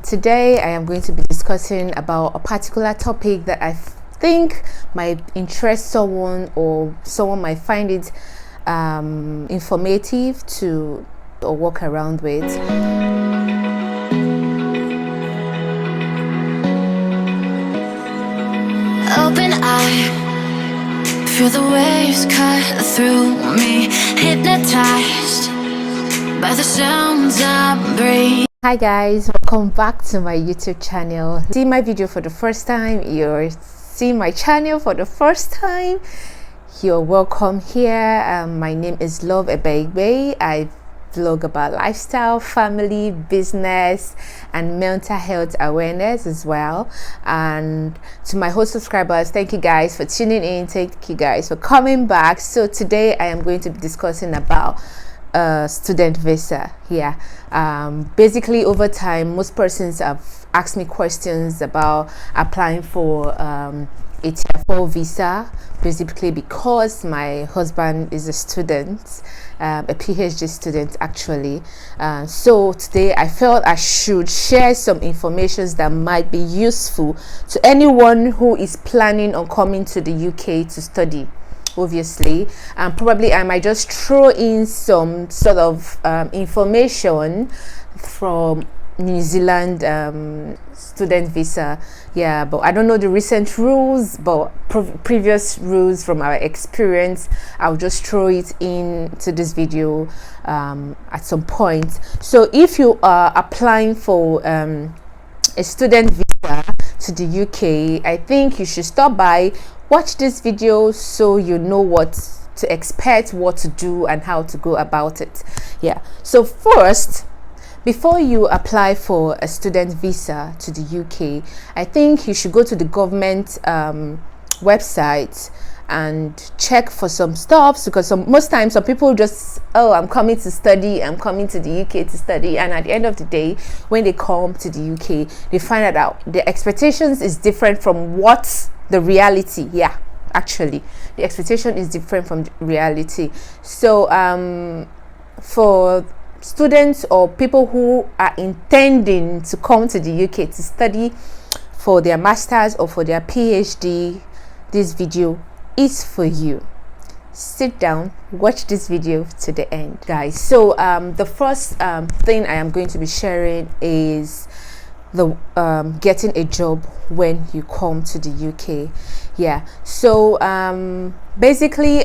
Today I am going to be discussing about a particular topic that I think might interest someone, or someone might find it informative to or walk around with. Open eye, feel the waves cut through me, hypnotized by the sounds I breathe. Hi guys, welcome back to my YouTube channel. See my video for the first time, you're seeing my channel for the first time, you're welcome here. My name is Love Ebegbe. I vlog about lifestyle, family, business, and mental health awareness as well. And to my whole subscribers, thank you guys for tuning in, thank you guys for coming back. So today I am going to be discussing about student visa. Basically, over time, most persons have asked me questions about applying for a Tier 4 visa, basically because my husband is a student, a PhD student actually. So today I felt I should share some information that might be useful to anyone who is planning on coming to the UK to study, obviously. Probably I might just throw in some sort of information from New Zealand student visa, but I don't know the recent rules, but previous rules from our experience, I'll just throw it into this video at some point. So if you are applying for a student visa to the UK, I think you should stop by, watch this video so you know what to expect, what to do, and how to go about it. So first, before you apply for a student visa to the UK, I think you should go to the government website and check for some stuff, because most times some people just, I'm coming to study, I'm coming to the UK to study, and at the end of the day, when they come to the UK, they find out the expectations is different from what the reality. Actually the expectation is different from the reality. So for students or people who are intending to come to the UK to study for their masters or for their PhD, this video is for you. Sit down, watch this video to the end, guys. So the first thing I am going to be sharing is the getting a job when you come to the UK. So basically,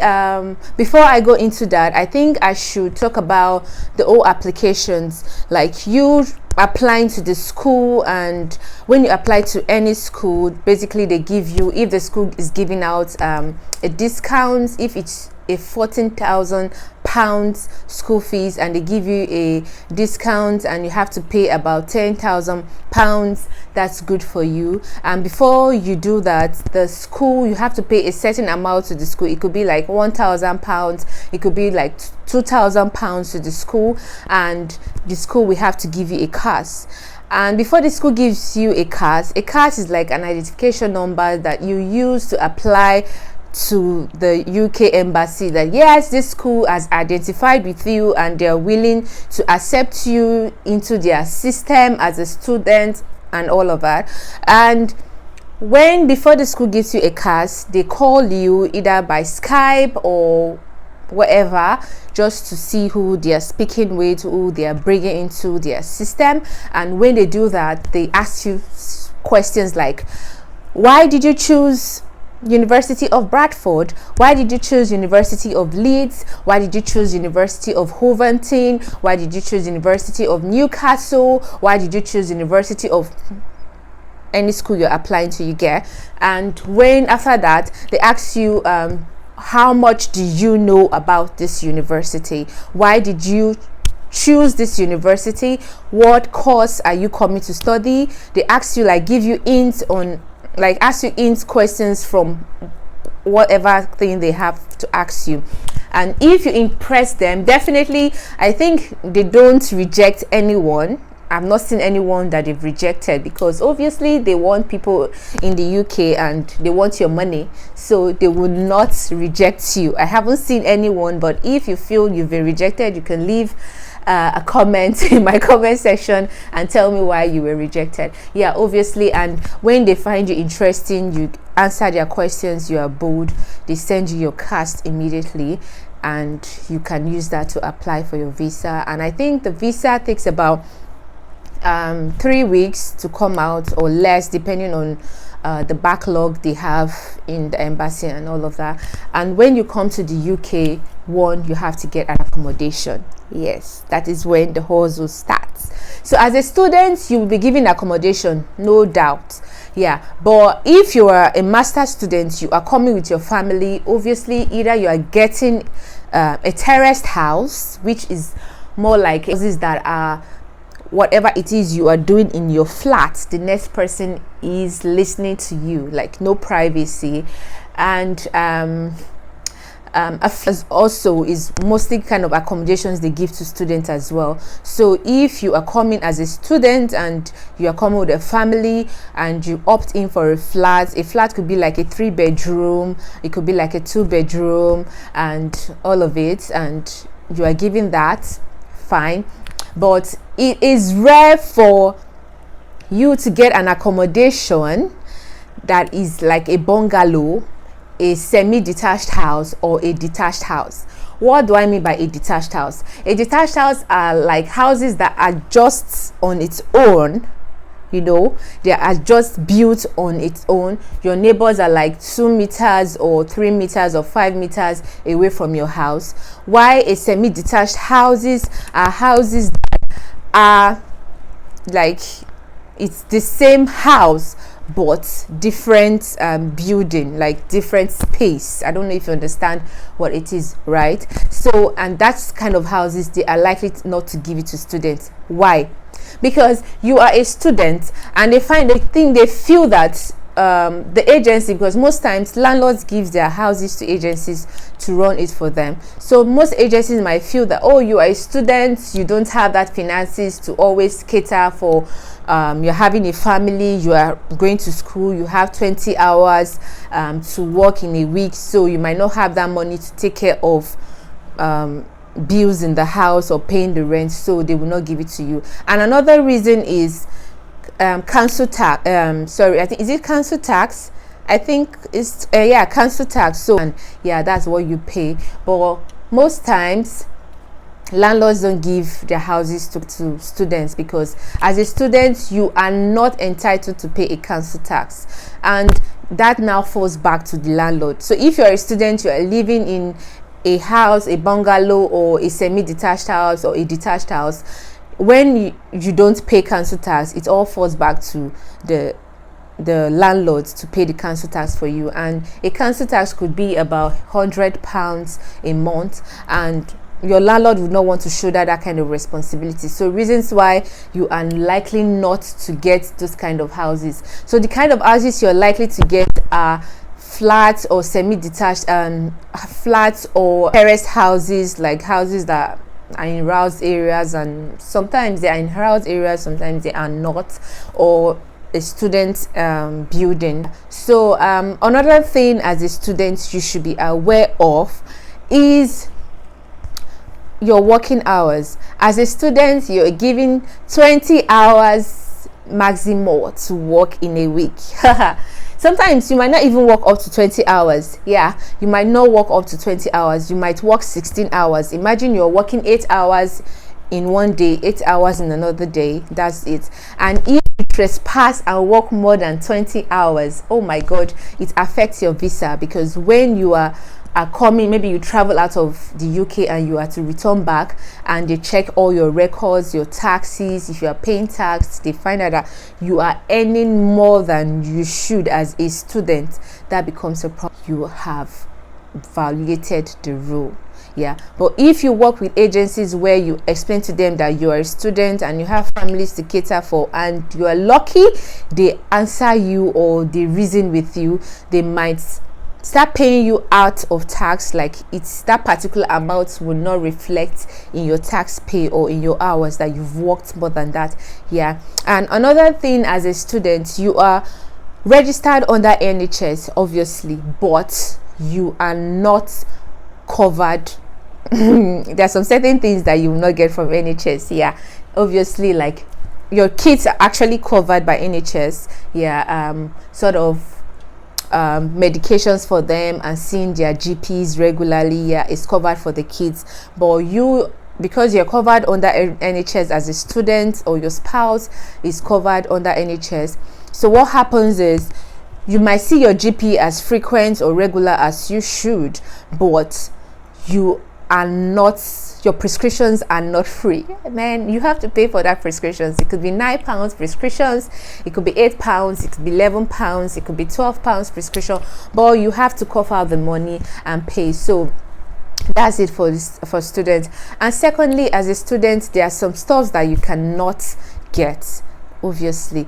before I go into that, I think I should talk about the whole applications, like you applying to the school. And when you apply to any school, basically they give you, if the school is giving out a discount, if it's a £14,000 school fees and they give you a discount and you have to pay about £10,000, that's good for you. And before you do that, the school, you have to pay a certain amount to the school. It could be like £1,000, it could be like £2,000 to the school, and the school will have to give you a CAS. And before the school gives you a CAS is like an identification number that you use to apply to the UK embassy that yes, this school has identified with you and they're willing to accept you into their system as a student and all of that. And before the school gives you a CAS, they call you either by Skype or whatever, just to see who they are speaking with, who they are bringing into their system. And when they do that, they ask you questions like, why did you choose University of Bradford? Why did you choose University of Leeds? Why did you choose University of Wolverhampton? Why did you choose University of Newcastle? Why did you choose University of any school you're applying to, you get? And when after that they ask you how much do you know about this university? Why did you choose this university? What course are you coming to study? They ask you, like, give you hints on, like, ask you hints questions from whatever thing they have to ask you. And if you impress them, definitely, I think they don't reject anyone. I've not seen anyone that they've rejected, because obviously they want people in the UK and they want your money, so they would not reject you. I haven't seen anyone, but if you feel you've been rejected, you can leave a comment in my comment section and tell me why you were rejected. Yeah, obviously. And when they find you interesting, you answer their questions, you are bold, they send you your cast immediately, and you can use that to apply for your visa. And I think the visa takes about 3 weeks to come out, or less, depending on the backlog they have in the embassy and all of that. And when you come to the UK, you have to get an accommodation. Yes, that is when the hustle starts. So as a student, you will be given accommodation, no doubt. Yeah, but if you are a master's student, you are coming with your family. Obviously, either you are getting a terraced house, which is more like houses that are, whatever it is you are doing in your flat, the next person is listening to you, like no privacy. And also is mostly kind of accommodations they give to students as well. So if you are coming as a student and you are coming with a family and you opt in for a flat could be like a 3-bedroom, it could be like a 2-bedroom, and all of it, and you are given that, fine. But it is rare for you to get an accommodation that is like a bungalow, a semi-detached house, or a detached house. What do I mean by a detached house? A detached house are like houses that are just on its own. You know, they are just built on its own. Your neighbors are like 2 meters or 3 meters or 5 meters away from your house. Why a semi-detached houses are houses that are like, it's the same house but different building, like different space. I don't know if you understand what it is, right? So, and that's kind of houses they are likely not to give it to students. Why? Because you are a student and they feel that the agency, because most times landlords give their houses to agencies to run it for them. So most agencies might feel that, oh, you are a student, you don't have that finances to always cater for, you're having a family, you are going to school, you have 20 hours to work in a week, so you might not have that money to take care of bills in the house or paying the rent, so they will not give it to you. And another reason is council tax. I think, is it council tax? I think it's council tax. So, and yeah, that's what you pay. But most times landlords don't give their houses to students, because as a student you are not entitled to pay a council tax, and that now falls back to the landlord. So if you're a student, you are living in a house, a bungalow, or a semi-detached house, or a detached house, when you don't pay council tax, it all falls back to the landlords to pay the council tax for you. And a council tax could be about £100 a month, and your landlord would not want to shoulder that kind of responsibility. So reasons why you are likely not to get those kind of houses. So the kind of houses you're likely to get are flats or semi-detached, and flats or terrace houses, like houses that are in roused areas, and sometimes they are in roused areas, sometimes they are not, or a student building. So another thing as a student you should be aware of is your working hours. As a student, you're given 20 hours maximum to work in a week. Sometimes you might not even work up to 20 hours. Yeah, you might not work up to 20 hours. You might work 16 hours. Imagine you're working 8 hours in one day, 8 hours in another day. That's it. And if you trespass and work more than 20 hours, oh my God, it affects your visa, because when you are coming, maybe you travel out of the UK and you are to return back, and they check all your records, your taxes. If you are paying tax, they find out that you are earning more than you should as a student. That becomes a problem. You have violated the rule. Yeah, but if you work with agencies where you explain to them that you are a student and you have families to cater for, and you are lucky, they answer you or they reason with you, they might start paying you out of tax, like it's that particular amount will not reflect in your tax pay or in your hours that you've worked more than that. Yeah. And another thing, as a student, you are registered under NHS, obviously, but you are not covered there are some certain things that you will not get from NHS. Yeah, obviously, like your kids are actually covered by NHS. Yeah, sort of medications for them and seeing their GPs regularly. Yeah, it's covered for the kids, but you, because you're covered under NHS as a student, or your spouse is covered under NHS, so what happens is you might see your GP as frequent or regular as you should, but you are not, your prescriptions are not free. Man, you have to pay for that prescriptions. It could be £9 prescriptions, it could be £8, it could be £11, it could be £12 prescription, but you have to cough out the money and pay. So that's it for students. And secondly, as a student, there are some stuff that you cannot get, obviously.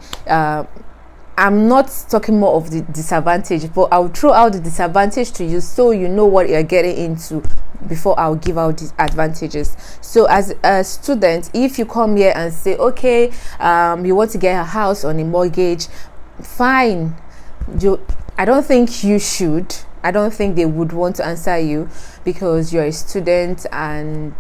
I'm not talking more of the disadvantage, but I'll throw out the disadvantage to you so you know what you're getting into before I'll give out the advantages. So as a student, if you come here and say, okay, you want to get a house on a mortgage, fine. I don't think you should. I don't think they would want to answer you, because you're a student, and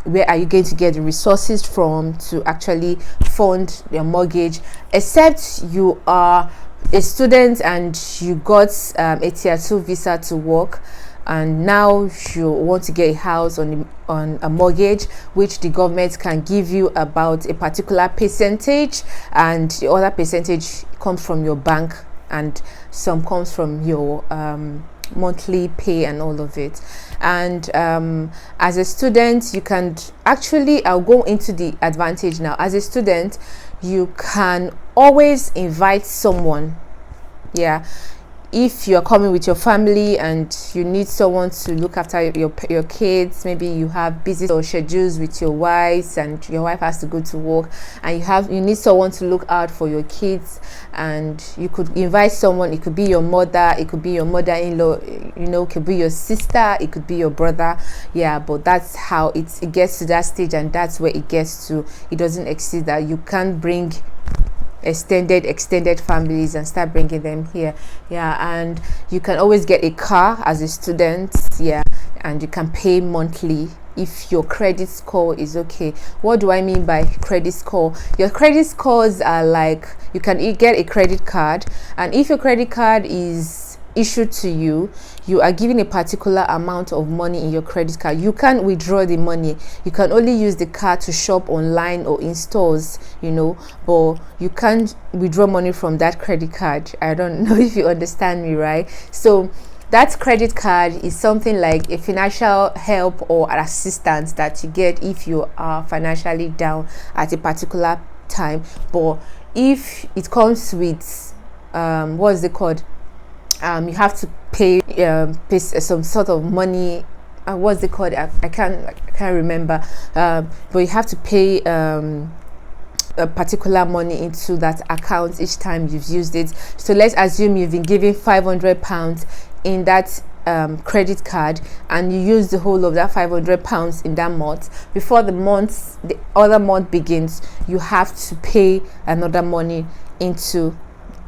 where are you going to get the resources from to actually fund your mortgage, except you are a student and you got a tier 2 visa to work, and now you want to get a house on a mortgage, which the government can give you about a particular percentage, and the other percentage comes from your bank, and some comes from your monthly pay and all of it. And as a student, you can actually, I'll go into the advantage now. As a student, you can always invite someone. Yeah, if you're coming with your family and you need someone to look after your kids, maybe you have busy or schedules with your wives and your wife has to go to work, and you need someone to look out for your kids, and you could invite someone. It could be your mother, it could be your mother-in-law, it could be your sister, it could be your brother. Yeah, but that's how it gets to that stage, and that's where it gets to. It doesn't exceed that. You can't bring extended families and start bringing them here. Yeah, and you can always get a car as a student. Yeah, and you can pay monthly if your credit score is okay. What do I mean by credit score? Your credit scores are like, you can get a credit card, and if your credit card is issued to you, you are given a particular amount of money in your credit card. You can't withdraw the money. You can only use the card to shop online or in stores, but you can't withdraw money from that credit card. I don't know if you understand me, right? So that credit card is something like a financial help or assistance that you get if you are financially down at a particular time. But if it comes with what is it called, you have to pay some sort of money. What's it called? I can't remember. But you have to pay a particular money into that account each time you've used it. So let's assume you've been given £500 in that credit card, and you use the whole of that £500 in that month. Before the other month begins, you have to pay another money into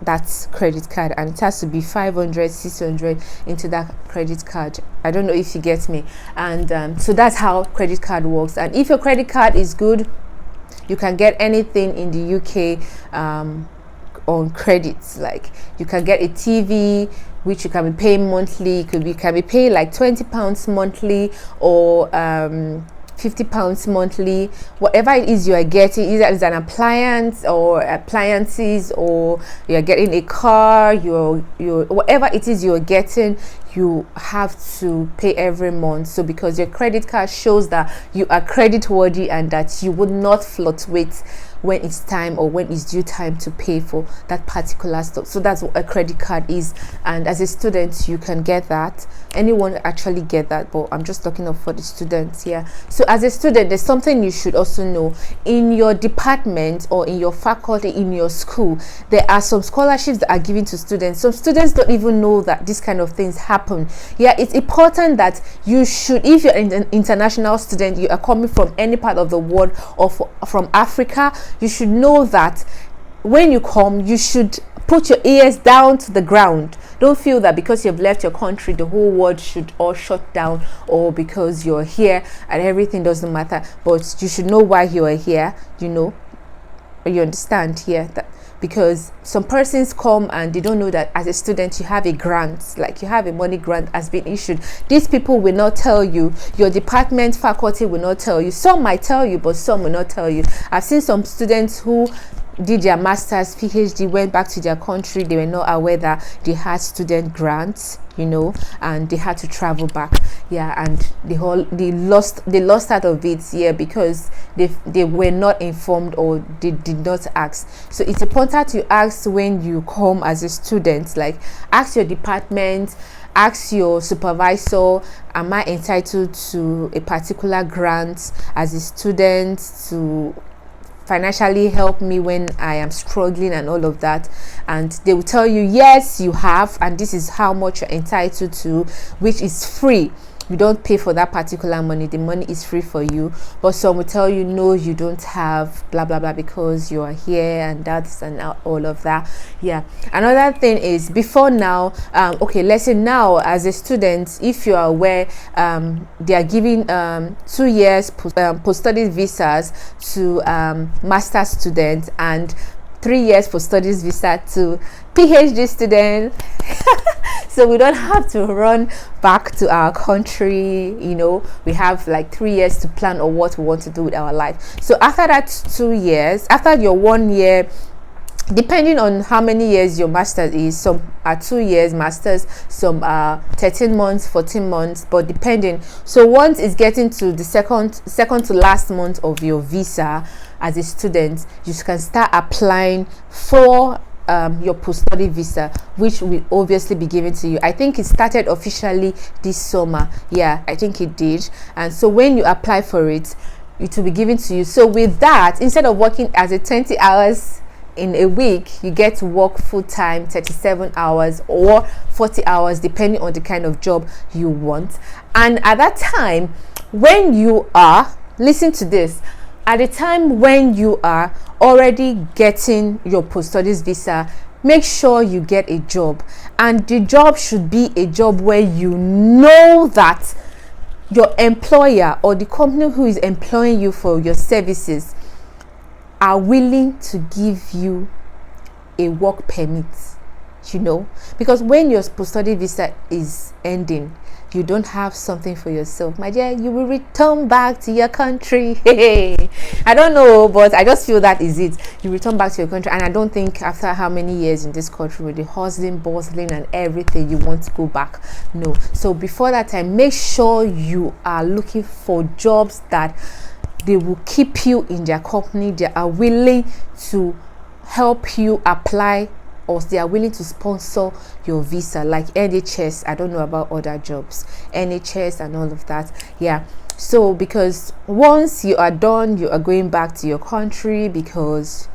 that credit card, and it has to be 500, 600 into that credit card. I don't know if you get me. And so that's how credit card works. And if your credit card is good, you can get anything in the UK on credits. Like you can get a TV, which you can be paying monthly. You can be paying like £20 monthly, or £50 monthly, whatever it is you are getting, either it's an appliance or appliances, or you're getting a car, you're whatever it is you're getting, you have to pay every month. So because your credit card shows that you are credit worthy and that you would not fluctuate when it's time or when it's due time to pay for that particular stuff. So that's what a credit card is, and as a student you can get that. Anyone actually get that, but I'm just talking of for the students here. So as a student, there's something you should also know. In your department or in your faculty, in your school, there are some scholarships that are given to students. Some students don't even know that this kind of things happen. Yeah, it's important that you should, if you're an international student, you are coming from any part of the world or from Africa, you should know that when you come, you should put your ears down to the ground. Don't feel that because you've left your country the whole world should all shut down, or because you're here and everything doesn't matter. But you should know why you are here, you understand here that because some persons come and they don't know that as a student you have a grant, like you have a money grant has been issued. These people will not tell you, your department faculty will not tell you. Some might tell you, but some will not tell you. I've seen some students who did their masters, PhD, went back to their country, they were not aware that they had student grants, and they had to travel back, and they lost out of it, because they were not informed, or they did not ask. So it's important to ask when you come as a student, like ask your department, ask your supervisor, am I entitled to a particular grant as a student to financially help me when I am struggling and all of that. And they will tell you, yes, you have, and this is how much you're entitled to, which is free. You don't pay for that particular money, the money is free for you. But some will tell you, no, you don't have blah blah blah because you are here, and that's and all of that. Another thing is, before now, okay, let's say now as a student, if you are aware, they are giving 2 years post-study visas to master students, and 3 years post-studies visa to PhD students. So we don't have to run back to our country, we have like 3 years to plan on what we want to do with our life. So after that 2 years, after your 1 year, depending on how many years your master's is, some are 2 years masters, some are 13 months, 14 months, but depending. So once it's getting to the second to last month of your visa as a student, you can start applying for your post-study visa, which will obviously be given to you. I think it started officially this summer. I think it did. And so when you apply for it, it will be given to you. So with that, instead of working as a 20 hours in a week, you get to work full-time 37 hours or 40 hours depending on the kind of job you want. And at that time, when you are, listen to this, at the time when you are already getting your post-studies visa, make sure you get a job, and the job should be a job where you know that your employer or the company who is employing you for your services are willing to give you a work permit, because when your post-study visa is ending, you don't have something for yourself, my dear, you will return back to your country. I don't know, but I just feel that is it. You return back to your country, and I don't think after how many years in this country with the hustling, bustling and everything, you want to go back. No. So before that time, make sure you are looking for jobs that they will keep you in their company. They are willing to help you apply, or they are willing to sponsor your visa, like NHS. I don't know about other jobs, NHS and all of that. So because once you are done, you are going back to your country, because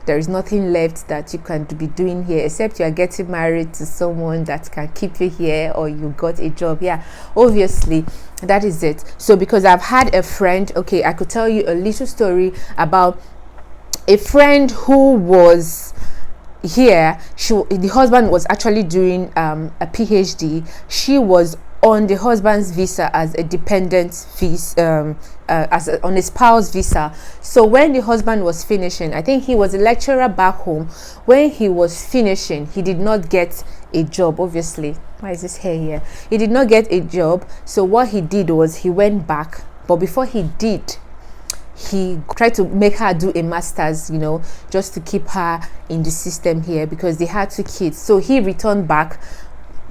there is nothing left that you can be doing here except you are getting married to someone that can keep you here, or you got a job. Obviously that is it. So because I've had a friend, okay, I could tell you a little story about a friend who was here. The husband was actually doing a PhD. She was on the husband's visa as a dependent visa, on a spouse visa. So when the husband was finishing, I think he was a lecturer back home. When he was finishing, he did not get a job. Obviously, why is this hair here? He did not get a job. So what he did was he went back, but before he did, he tried to make her do a master's, just to keep her in the system here, because they had 2 kids. So he returned back,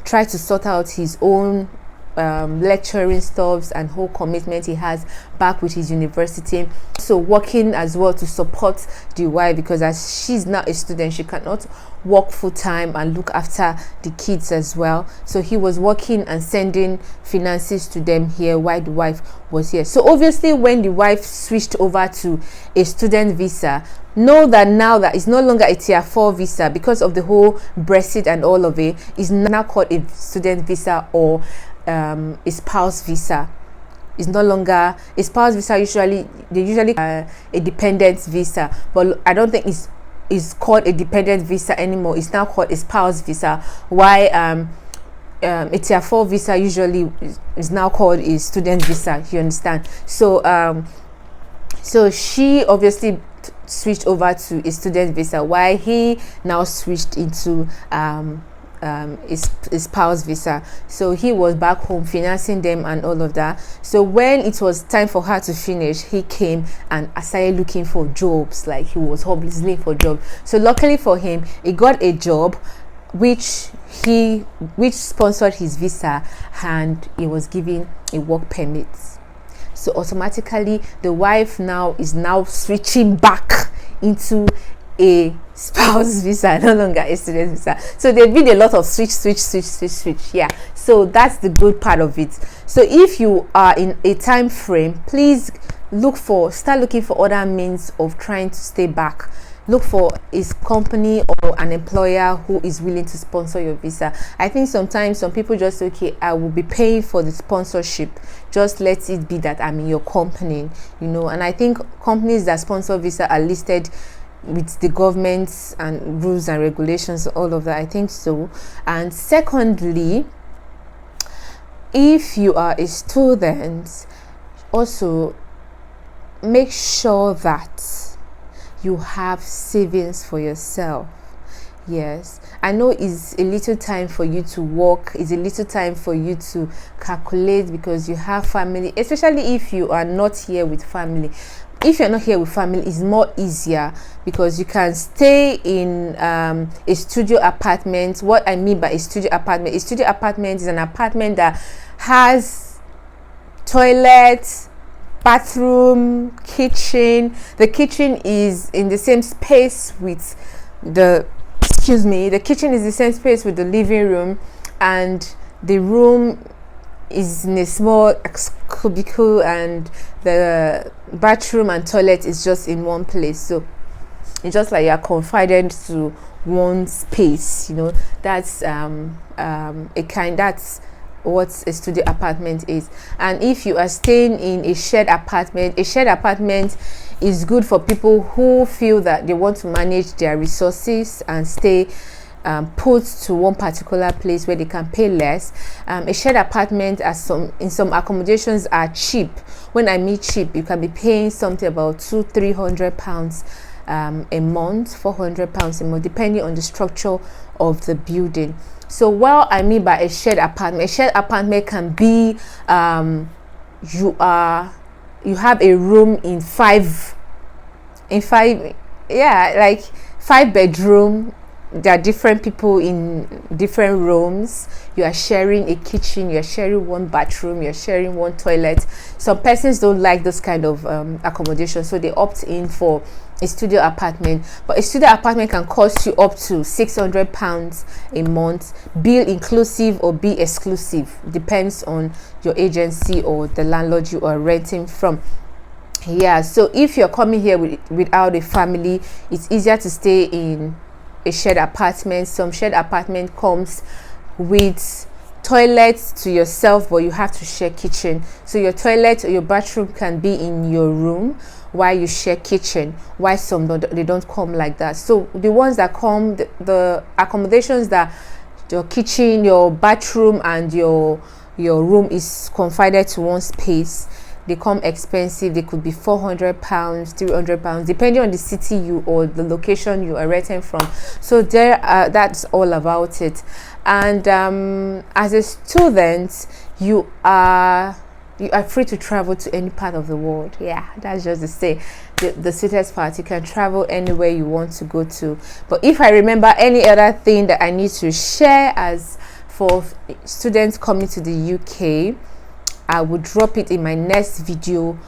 tried to sort out his own lecturing stuffs and whole commitment he has back with his university. So working as well to support the wife, because as she's now a student, she cannot work full-time and look after the kids as well. So he was working and sending finances to them here while the wife was here. So obviously when the wife switched over to a student visa, know that now that it's no longer a tier 4 visa because of the whole Brexit and all of it, is now called a student visa or a spouse visa. It's no longer a spouse visa. Usually a dependent visa, but I don't think it's is called a dependent visa anymore. It's now called a spouse visa. Why a tier 4 visa usually is now called a student visa. You understand? So so she obviously switched over to a student visa, while he now switched into his spouse visa. So he was back home financing them and all of that. So when it was time for her to finish, he came and started looking for jobs. Like, he was hopelessly for jobs. So luckily for him, he got a job which sponsored his visa, and he was given a work permit. So automatically the wife now is switching back into a spouse visa, no longer a student visa. So there's been a lot of switch. Yeah, so that's the good part of it. So if you are in a time frame, please start looking for other means of trying to stay back. Look for a company or an employer who is willing to sponsor your visa. I think sometimes some people just say, okay, I will be paying for the sponsorship, just let it be that I'm in your company, and I think companies that sponsor visa are listed with the governments and rules and regulations, all of that. I think so. And secondly, if you are a student, also make sure that you have savings for yourself. Yes, I know it's a little time for you to work, it's a little time for you to calculate, because you have family, especially if you are not here with family. If you're not here with family, it's more easier because you can stay in a studio apartment. What I mean by a studio apartment is an apartment that has toilet, bathroom, kitchen. The kitchen is in the same space with the kitchen is the same space with the living room, and the room is in a small cubicle, and the bathroom and toilet is just in one place. So it's just like you're confined to one space. That's that's what a studio apartment is. And if you are staying in a shared apartment is good for people who feel that they want to manage their resources and stay put to one particular place where they can pay less. A shared apartment in some accommodations are cheap. When I mean cheap, you can be paying something about £200-300 a month, £400 a month, depending on the structure of the building. So what I mean by a shared apartment can be you have a room in five, like 5 bedroom. There are different people in different rooms. You are sharing a kitchen, you are sharing one bathroom, you are sharing one toilet. Some persons don't like those kind of accommodation, so they opt in for a studio apartment. But a studio apartment can cost you up to £600 a month, bill inclusive or be exclusive, depends on your agency or the landlord you are renting from. Yeah, so if you're coming here without a family, it's easier to stay in a shared apartment. Some shared apartment comes with toilets to yourself, but you have to share kitchen. So your toilet or your bathroom can be in your room while you share kitchen. Why some they don't come like that. So the ones that come, the accommodations that your kitchen, your bathroom and your room is confined to one space, they come expensive. They could be £400, £300, depending on the city you or the location you are renting from. So that's all about it. And as a student, you are free to travel to any part of the world. Yeah, that's just the sweetest part. You can travel anywhere you want to go to. But if I remember any other thing that I need to share as for students coming to the UK, I will drop it in my next video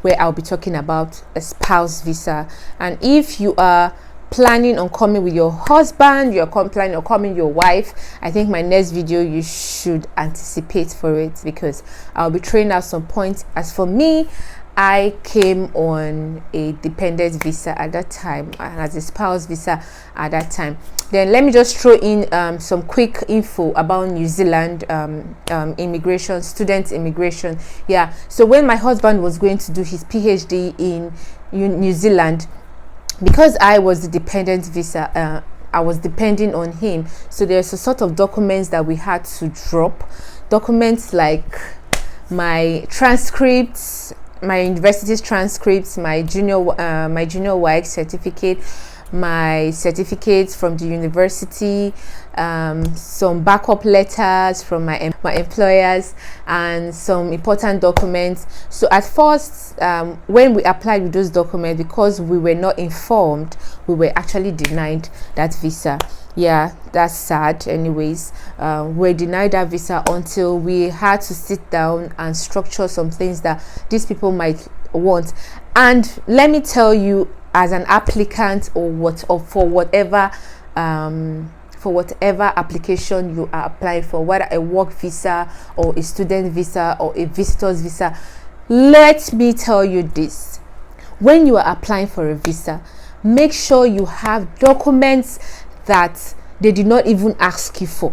where I'll be talking about a spouse visa. And if you are planning on coming with your husband, you're planning on coming with your wife, I think my next video you should anticipate for it, because I'll be throwing out some points. As for me, I came on a dependent visa at that time and as a spouse visa at that time. Then let me just throw in some quick info about New Zealand immigration, student immigration. Yeah, so when my husband was going to do his PhD in New Zealand, because I was the dependent visa, I was depending on him. So there's a sort of documents that we had to drop. Documents like my transcripts, my university's transcripts, my junior WAEC certificate, my certificates from the university, some backup letters from my employers, and some important documents. So at first, when we applied with those documents, because we were not informed, we were actually denied that visa. Yeah, that's sad. Anyways, we denied that visa until we had to sit down and structure some things that these people might want. And let me tell you, as an applicant or for whatever application you are applying for, whether a work visa or a student visa or a visitor's visa, let me tell you this: when you are applying for a visa, make sure you have documents that they did not even ask you for.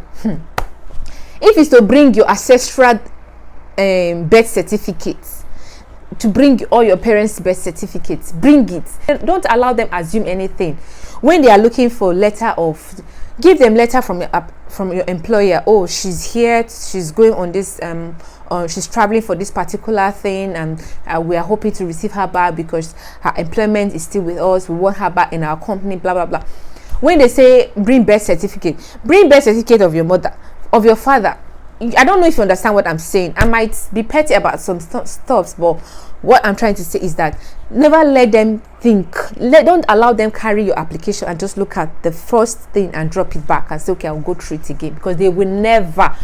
If it's to bring your ancestral birth certificates, to bring all your parents' birth certificates, bring it. Don't allow them assume anything. When they are looking for letter of, give them letter from your employer. Oh, she's here, she's going on this she's traveling for this particular thing, and we are hoping to receive her back because her employment is still with us. We want her back in our company, blah blah blah. When they say bring birth certificate of your mother, of your father. I don't know if you understand what I'm saying. I might be petty about some stuff, but what I'm trying to say is that never let them think. Don't allow them carry your application and just look at the first thing and drop it back and say, okay, I'll go through it again, because they will never,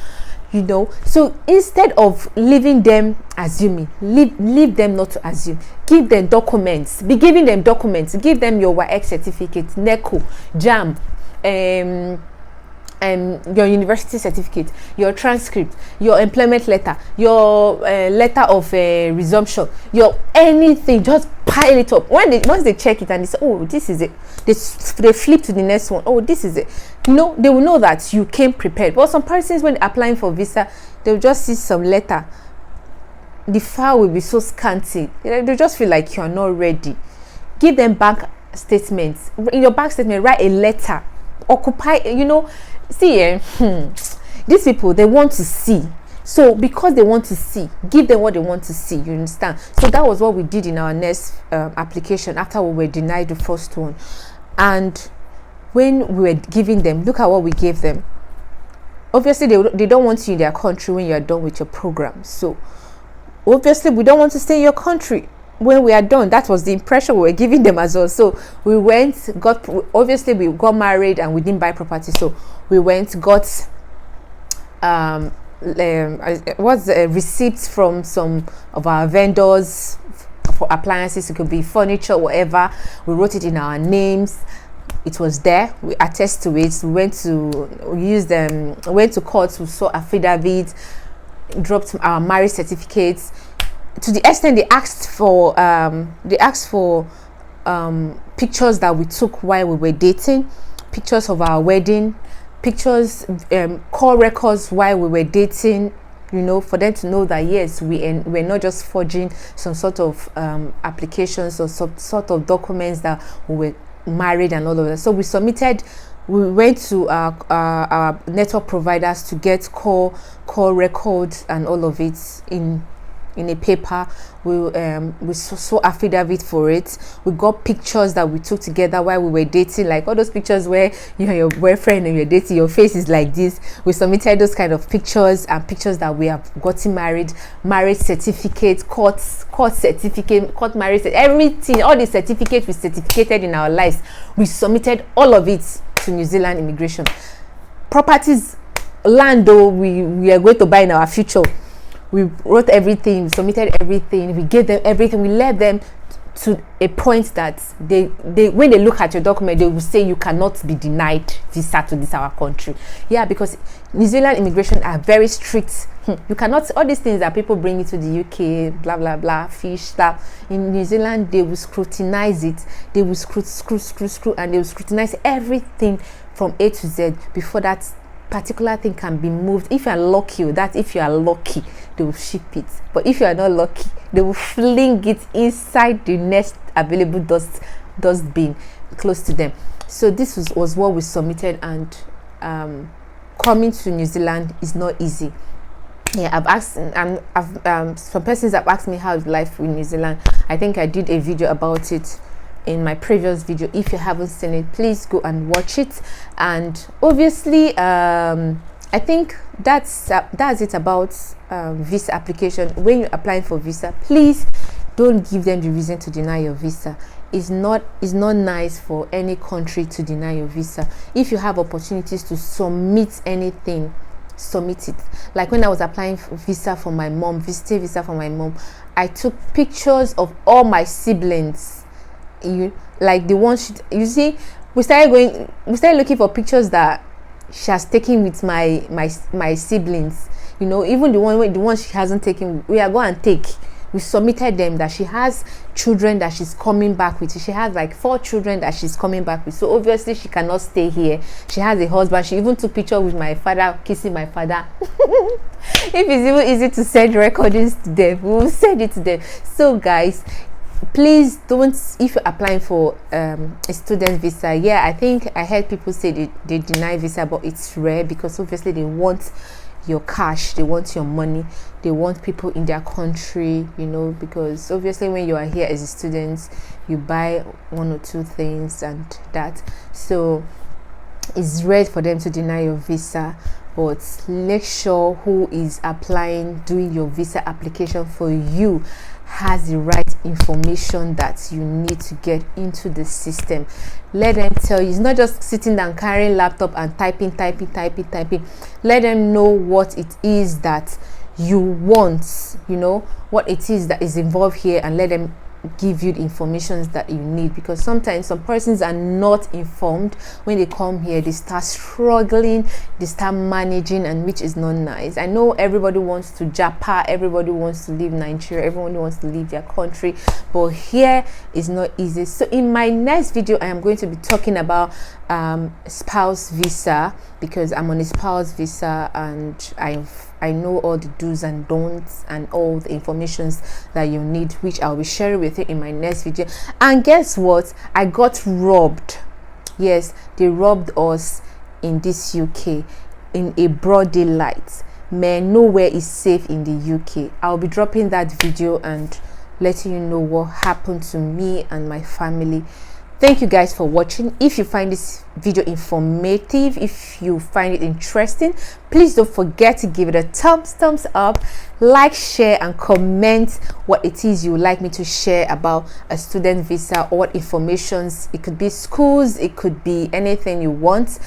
So instead of leaving them assuming, leave them not to assume. Give them documents. Be giving them documents. Give them your WAEC certificate, NECO, JAM, your university certificate, your transcript, your employment letter, your letter of resumption, your anything. Just pile it up. Once they check it and they say, oh, this is it, they flip to the next one. Oh, this is it. They will know that you came prepared. But some persons, when applying for visa, they'll just see some letter. The file will be so scanty. They just feel like you're not ready. Give them bank statements. In your bank statement, write a letter. Occupy, see, these people, they want to see. So because they want to see, give them what they want to see. You understand? So that was what we did in our next application after we were denied the first one. And when we were giving them, look at what we gave them. Obviously, they don't want you in their country when you are done with your program. So obviously, we don't want to stay in your country when we are done. That was the impression we were giving them as well. So we obviously we got married and we didn't buy property. So we got receipts from some of our vendors for appliances. It could be furniture, whatever. We wrote it in our names. It was there. We attest to it. We went to court. We saw affidavits, dropped our marriage certificates. To the extent they asked for pictures that we took while we were dating, pictures of our wedding, pictures, call records while we were dating, for them to know that yes, we're not just forging some sort of applications or some sort of documents that we were married and all of that. So we went to our network providers to get call records and all of it in a paper. We saw affidavit for it. We got pictures that we took together while we were dating, like all those pictures where you and your boyfriend and you're dating, your face is like this. We submitted those kind of pictures, and pictures that we have gotten married, marriage certificate, court certificate, court marriage, everything, all the certificates we certificated in our lives. We submitted all of it to New Zealand immigration. Properties, land, though, we are going to buy in our future. We wrote everything, we submitted everything, we gave them everything. We led them to a point that they when they look at your document, they will say you cannot be denied visa to this our country. Yeah, because New Zealand immigration are very strict. You cannot, all these things that people bring into the UK, blah blah blah, fish stuff. In New Zealand, they will scrutinize it. They will screw, and they will scrutinize everything from A to Z before that particular thing can be moved. If you are lucky, they will ship it. But if you are not lucky, they will fling it inside the next available dust dustbin close to them. So this was what we submitted, and coming to New Zealand is not easy. Yeah, I've asked, some persons have asked me how's life in New Zealand. I think I did a video about it in my previous video. If you haven't seen it, please go and watch it. And obviously I think that's it about visa application. When you're applying for visa, please don't give them the reason to deny your visa. It's not nice for any country to deny your visa. If you have opportunities to submit anything, submit it. Like when I was applying for visa for my mom, visiting visa for my mom, I took pictures of all my siblings. Like the ones you see, we started looking for pictures that she has taken with my siblings. Even the ones she hasn't taken, we are going to take. We submitted them, that she has children that she's coming back with. She has like 4 children that she's coming back with. So obviously she cannot stay here. She has a husband. She even took picture with my father, kissing my father. If it's even easy to send recordings to them, we will send it to them. So guys, please don't, if you're applying for a student visa, yeah, I think I heard people say they deny visa, but it's rare because obviously they want your cash, they want your money, they want people in their country, because obviously when you are here as a student, you buy 1 or 2 things and that. So it's rare for them to deny your visa, but make sure who is doing your visa application for you has the right information that you need to get into the system. Let them tell you. It's not just sitting down carrying laptop and typing. Let them know what it is that you want, what it is that is involved here, and let them give you the information that you need, because sometimes some persons are not informed. When they come here, they start struggling, they start managing, and which is not nice. I know everybody wants to japa, everybody wants to leave Nigeria, everyone wants to leave their country, but here is not easy. So in my next video, I am going to be talking about spouse visa, because I'm on a spouse visa and I know all the do's and don'ts and all the informations that you need, which I'll be sharing with you in my next video. And guess what? I got robbed. Yes, they robbed us in this UK in a broad daylight. Man, nowhere is safe in the UK. I'll be dropping that video and letting you know what happened to me and my family. Thank you guys for watching. If you find this video informative, if you find it interesting, please don't forget to give it a thumbs up, like, share, and comment what it is you would like me to share about a student visa, or what informations. It could be schools, it could be anything you want.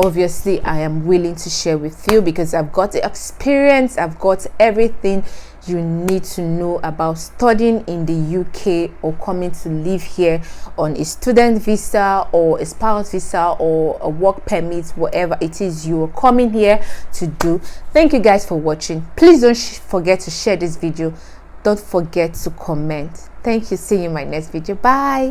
Obviously I am willing to share with you because I've got the experience, I've got everything you need to know about studying in the UK or coming to live here on a student visa or a spouse visa or a work permit, whatever it is you are coming here to do. Thank you guys for watching. Please don't forget to share this video. Don't forget to comment. Thank you. See you in my next video. Bye.